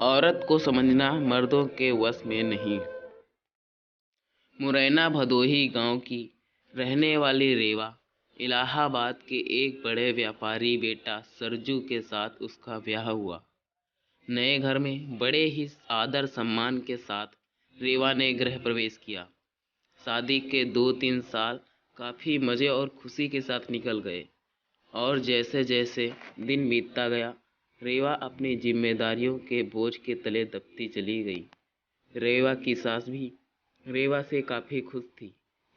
औरत को समझना मर्दों के वश में नहीं। मुरैना भदोही गांव की रहने वाली रेवा इलाहाबाद के एक बड़े व्यापारी बेटा सरजू के साथ उसका ब्याह हुआ। नए घर में बड़े ही आदर सम्मान के साथ रेवा ने गृह प्रवेश किया। शादी के 2-3 साल काफ़ी मज़े और खुशी के साथ निकल गए और जैसे जैसे दिन बीतता गया रेवा अपनी जिम्मेदारियों के बोझ के तले दबती चली गई। रेवा की सास भी रेवा से काफ़ी खुश थी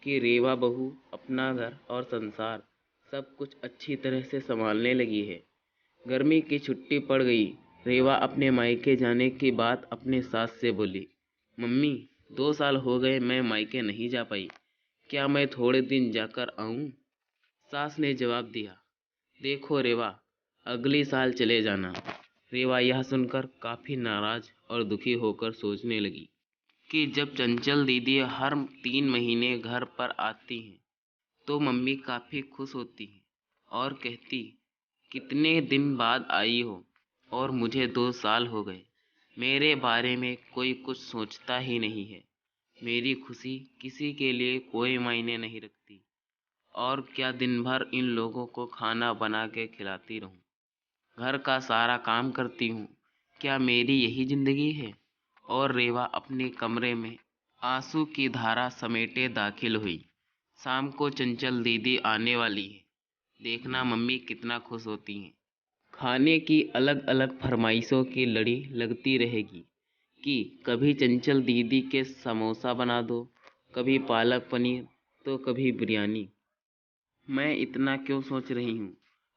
कि रेवा बहू अपना घर और संसार सब कुछ अच्छी तरह से संभालने लगी है। गर्मी की छुट्टी पड़ गई। रेवा अपने मायके जाने की बात अपने सास से बोली। मम्मी, 2 साल हो गए मैं मायके नहीं जा पाई, क्या मैं थोड़े दिन जाकर आऊँ? सास ने जवाब दिया, देखो रेवा, अगली साल चले जाना। रेवा यह सुनकर काफ़ी नाराज और दुखी होकर सोचने लगी कि जब चंचल दीदी हर 3 महीने घर पर आती हैं तो मम्मी काफ़ी खुश होती हैं और कहती, कितने दिन बाद आई हो और मुझे 2 साल हो गए, मेरे बारे में कोई कुछ सोचता ही नहीं है। मेरी खुशी किसी के लिए कोई मायने नहीं रखती और क्या दिन भर इन लोगों को खाना बना के खिलाती रहूं, घर का सारा काम करती हूँ, क्या मेरी यही ज़िंदगी है? और रेवा अपने कमरे में आंसू की धारा समेटे दाखिल हुई। शाम को चंचल दीदी आने वाली है, देखना मम्मी कितना खुश होती हैं। खाने की अलग अलग फरमाइशों की लड़ी लगती रहेगी कि कभी चंचल दीदी के समोसा बना दो, कभी पालक पनीर तो कभी बिरयानी। मैं इतना क्यों सोच रही हूँ,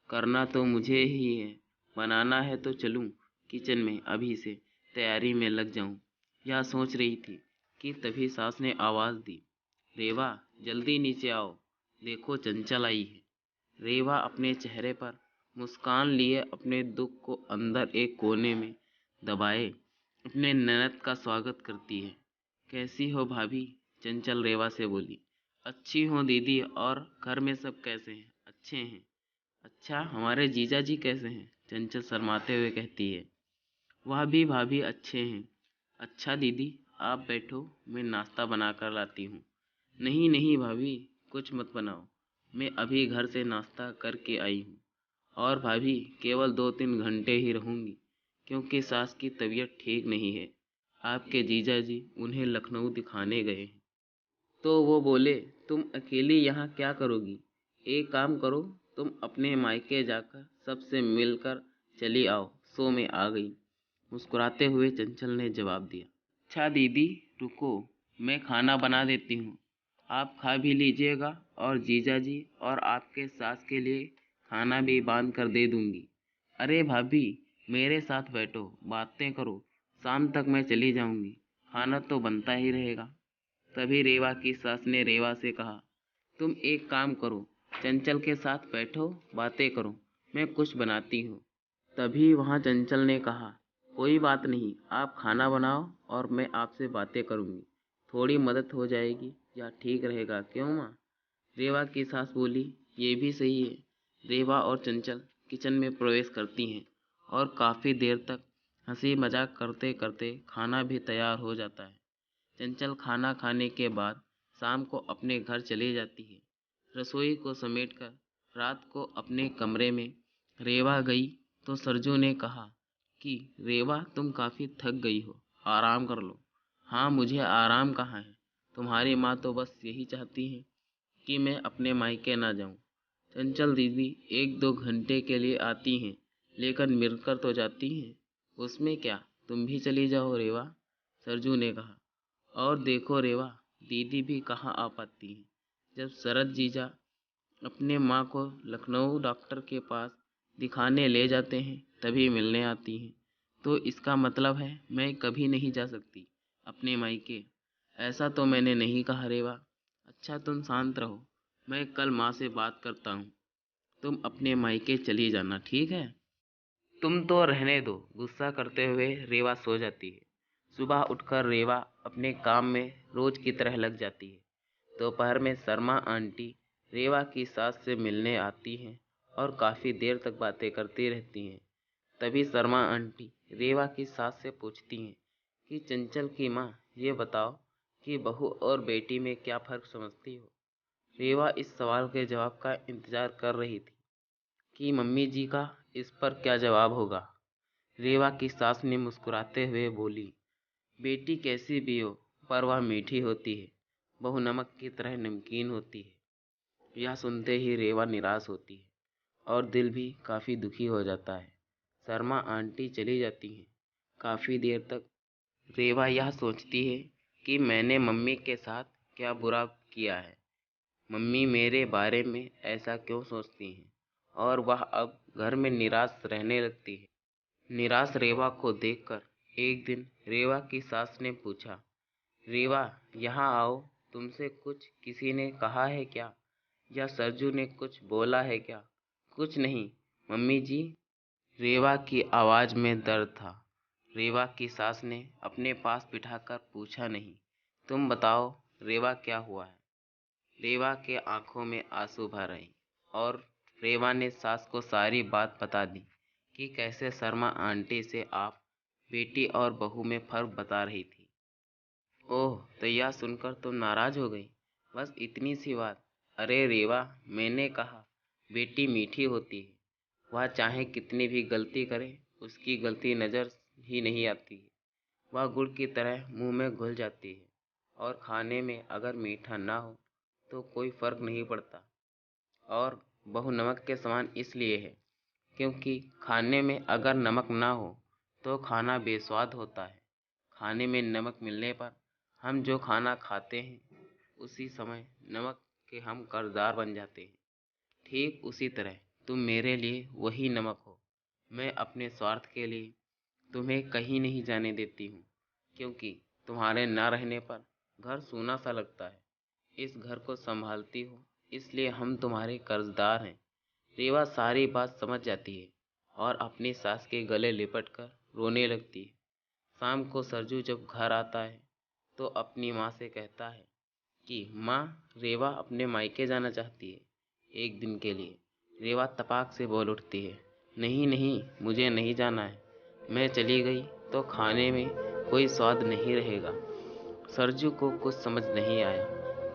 करना तो मुझे ही है। बनाना है तो चलूँ किचन में, अभी से तैयारी में लग जाऊँ। यह सोच रही थी कि तभी सास ने आवाज़ दी, रेवा जल्दी नीचे आओ, देखो चंचल आई है। रेवा अपने चेहरे पर मुस्कान लिए अपने दुख को अंदर एक कोने में दबाए अपने ननद का स्वागत करती है। कैसी हो भाभी? चंचल रेवा से बोली। अच्छी हूँ दीदी, और घर में सब कैसे हैं? अच्छे हैं। अच्छा, हमारे जीजा जी कैसे हैं? चंचल शर्माते हुए कहती है। वह भी भाभी अच्छे हैं। अच्छा दीदी, आप बैठो, मैं नाश्ता बना कर लाती हूँ। नहीं नहीं भाभी, कुछ मत बनाओ, मैं अभी घर से नाश्ता करके आई हूँ और भाभी केवल 2-3 घंटे ही रहूँगी क्योंकि सास की तबीयत ठीक नहीं है। आपके जीजा जी उन्हें लखनऊ दिखाने गए हैं। तो वो बोले, तुम अकेली यहाँ क्या करोगी? एक काम करो, तुम अपने मायके जाकर सबसे मिलकर चली आओ। सो मैं आ गई। मुस्कुराते हुए चंचल ने जवाब दिया। अच्छा दीदी, रुको, मैं खाना बना देती हूँ, आप खा भी लीजिएगा और जीजा जी और आपके सास के लिए खाना भी बांध कर दे दूँगी। अरे भाभी, मेरे साथ बैठो, बातें करो, शाम तक मैं चली जाऊँगी, खाना तो बनता ही रहेगा। तभी रेवा की सास ने रेवा से कहा, तुम एक काम करो, चंचल के साथ बैठो, बातें करो, मैं कुछ बनाती हूँ। तभी वहाँ चंचल ने कहा, कोई बात नहीं, आप खाना बनाओ और मैं आपसे बातें करूँगी, थोड़ी मदद हो जाएगी या ठीक रहेगा, क्यों माँ? रेवा की सास बोली, ये भी सही है। रेवा और चंचल किचन में प्रवेश करती हैं और काफ़ी देर तक हंसी मजाक करते करते खाना भी तैयार हो जाता है। चंचल खाना खाने के बाद शाम को अपने घर चली जाती है। रसोई को समेटकर रात को अपने कमरे में रेवा गई तो सरजू ने कहा कि रेवा तुम काफ़ी थक गई हो, आराम कर लो। हाँ, मुझे आराम कहाँ है, तुम्हारी माँ तो बस यही चाहती है कि मैं अपने मायके ना जाऊँ। चंचल दीदी 1-2 घंटे के लिए आती हैं, लेकिन मिलकर तो जाती हैं। उसमें क्या, तुम भी चली जाओ रेवा, सरजू ने कहा। और देखो रेवा, दीदी भी कहाँ आ पाती हैं। जब शरद जीजा अपने माँ को लखनऊ डॉक्टर के पास दिखाने ले जाते हैं तभी मिलने आती हैं। तो इसका मतलब है मैं कभी नहीं जा सकती अपने मायके? ऐसा तो मैंने नहीं कहा रेवा। अच्छा तुम शांत रहो, मैं कल माँ से बात करता हूँ। तुम अपने मायके चली जाना, ठीक है? तुम तो रहने दो, गुस्सा करते हुए रेवा सो जाती है। सुबह उठकर रेवा अपने काम में रोज की तरह लग जाती है। दोपहर में शर्मा आंटी रेवा की सास से मिलने आती हैं और काफ़ी देर तक बातें करती रहती हैं। तभी शर्मा आंटी रेवा की सास से पूछती हैं कि चंचल की माँ, ये बताओ कि बहू और बेटी में क्या फ़र्क समझती हो। रेवा इस सवाल के जवाब का इंतज़ार कर रही थी कि मम्मी जी का इस पर क्या जवाब होगा। रेवा की सास ने मुस्कुराते हुए बोली, बेटी कैसी भी हो पर वह मीठी होती है, बहू नमक की तरह नमकीन होती है। यह सुनते ही रेवा निराश होती है और दिल भी काफ़ी दुखी हो जाता है। शर्मा आंटी चली जाती हैं। काफ़ी देर तक रेवा यह सोचती है कि मैंने मम्मी के साथ क्या बुरा किया है। मम्मी मेरे बारे में ऐसा क्यों सोचती हैं, और वह अब घर में निराश रहने लगती है। निराश रेवा को देखकर एक दिन रेवा की सास ने पूछा, रेवा यहाँ आओ, तुमसे कुछ किसी ने कहा है क्या, या सरजू ने कुछ बोला है क्या। कुछ नहीं मम्मी जी। रेवा की आवाज़ में दर्द था। रेवा की सास ने अपने पास बिठाकर पूछा, नहीं तुम बताओ रेवा क्या हुआ है। रेवा के आंखों में आंसू भर आए और रेवा ने सास को सारी बात बता दी कि कैसे शर्मा आंटी से आप बेटी और बहू में फ़र्क बता रही थी। ओह, तो यह सुनकर तुम नाराज़ हो गई, बस इतनी सी बात। अरे रेवा, मैंने कहा बेटी मीठी होती है, वह चाहे कितनी भी गलती करे उसकी गलती नज़र ही नहीं आती है। वह गुड़ की तरह मुंह में घुल जाती है, और खाने में अगर मीठा ना हो तो कोई फ़र्क नहीं पड़ता। और बहू नमक के समान इसलिए है क्योंकि खाने में अगर नमक ना हो तो खाना बेस्वाद होता है। खाने में नमक मिलने पर हम जो खाना खाते हैं उसी समय नमक के हम कर्जदार बन जाते हैं। ठीक उसी तरह तुम मेरे लिए वही नमक हो। मैं अपने स्वार्थ के लिए तुम्हें कहीं नहीं जाने देती हूँ, क्योंकि तुम्हारे ना रहने पर घर सूना सा लगता है। इस घर को संभालती हो इसलिए हम तुम्हारे कर्जदार हैं। रेवा सारी बात समझ जाती है और अपनी सास के गले लिपटकर रोने लगती है। शाम को सरजू जब घर आता है तो अपनी माँ से कहता है कि माँ, रेवा अपने मायके जाना चाहती है एक दिन के लिए। रेवा तपाक से बोल उठती है, नहीं नहीं, मुझे नहीं जाना है। मैं चली गई तो खाने में कोई स्वाद नहीं रहेगा। सरजू को कुछ समझ नहीं आया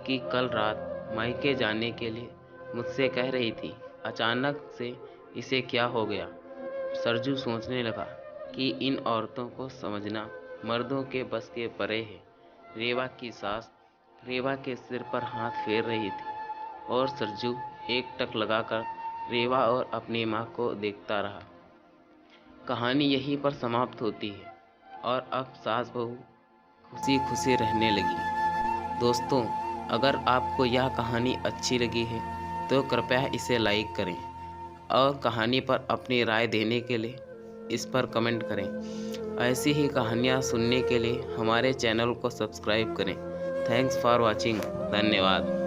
कि कल रात मायके जाने के लिए मुझसे कह रही थी, अचानक से इसे क्या हो गया। सरजू सोचने लगा कि इन औरतों को समझना मर्दों के बस के परे है। रेवा की सास रेवा के सिर पर हाथ फेर रही थी और सरजू एकटक लगाकर रेवा और अपनी माँ को देखता रहा। कहानी यहीं पर समाप्त होती है और अब सास बहू खुशी खुशी रहने लगी। दोस्तों, अगर आपको यह कहानी अच्छी लगी है तो कृपया इसे लाइक करें और कहानी पर अपनी राय देने के लिए इस पर कमेंट करें। ऐसी ही कहानियाँ सुनने के लिए हमारे चैनल को सब्सक्राइब करें। Thanks for watching. धन्यवाद।